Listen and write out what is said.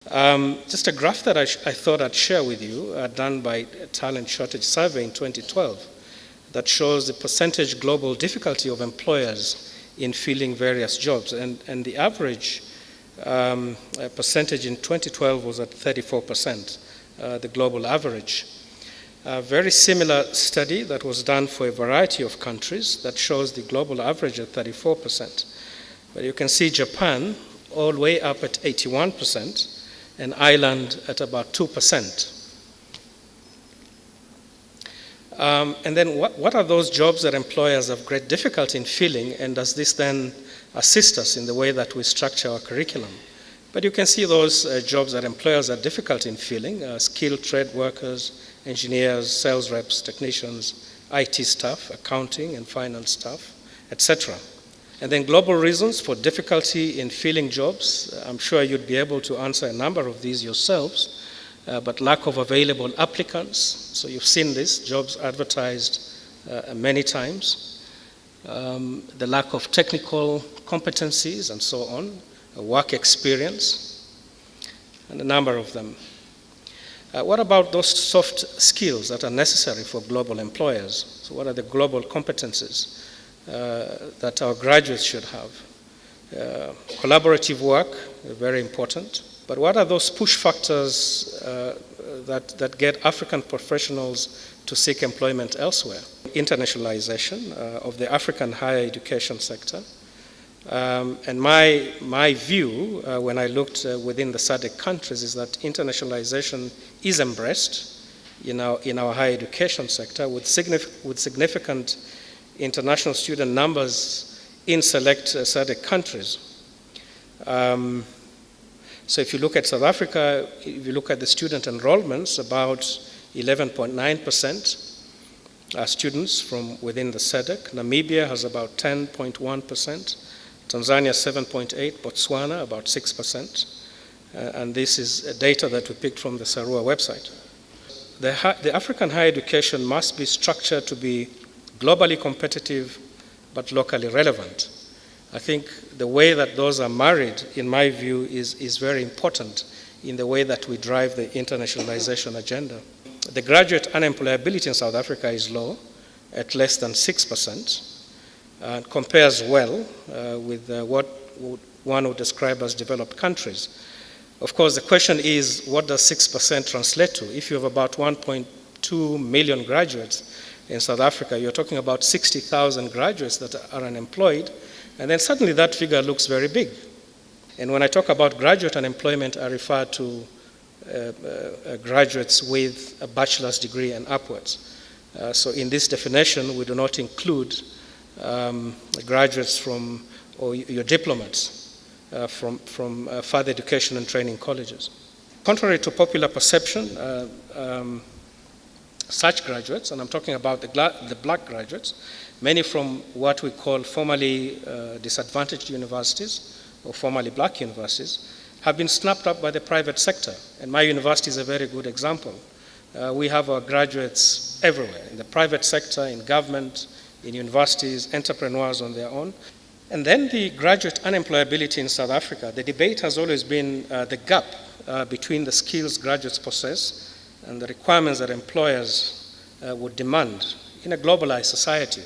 Just a graph that I thought I'd share with you, done by a Talent Shortage Survey in 2012, that shows the percentage global difficulty of employers in filling various jobs. And the average percentage in 2012 was at 34%, the global average. A very similar study that was done for a variety of countries that shows the global average at 34%. But you can see Japan all the way up at 81%, and Ireland at about 2%. And then what are those jobs that employers have great difficulty in filling, and does this then assist us in the way that we structure our curriculum? But you can see those jobs that employers are difficult in filling, skilled trade workers, engineers, sales reps, technicians, IT staff, accounting and finance staff, etc. And then global reasons for difficulty in filling jobs. I'm sure you'd be able to answer a number of these yourselves, but lack of available applicants. So you've seen this, jobs advertised many times. The lack of technical competencies and so on, work experience, and a number of them. What about those soft skills that are necessary for global employers? So what are the global competencies that our graduates should have? Collaborative work, very important. But what are those push factors that get African professionals to seek employment elsewhere? Internationalization of the African higher education sector. And my view, when I looked within the SADC countries, is that internationalization is embraced in our higher education sector with significant international student numbers in select SADC countries. So if you look at South Africa, if you look at the student enrollments, about 11.9% are students from within the SADC. Namibia has about 10.1%. Tanzania 7.8%, Botswana about 6%, and this is data that we picked from the Sarua website. The African higher education must be structured to be globally competitive but locally relevant. I think the way that those are married, in my view, is very important in the way that we drive the internationalization agenda. The graduate unemployability in South Africa is low, at less than 6%. Compares well with what one would describe as developed countries. Of course, the question is, what does 6% translate to? If you have about 1.2 million graduates in South Africa, you're talking about 60,000 graduates that are unemployed, and then suddenly that figure looks very big. And when I talk about graduate unemployment, I refer to graduates with a bachelor's degree and upwards. So in this definition, we do not include graduates from, or your diplomats from further education and training colleges. Contrary to popular perception, such graduates, and I'm talking about the black graduates, many from what we call formerly disadvantaged universities or formerly black universities, have been snapped up by the private sector. And my university is a very good example. We have our graduates everywhere, in the private sector, in government, in universities, entrepreneurs on their own. And then the graduate unemployability in South Africa, the debate has always been the gap between the skills graduates possess and the requirements that employers would demand in a globalized society.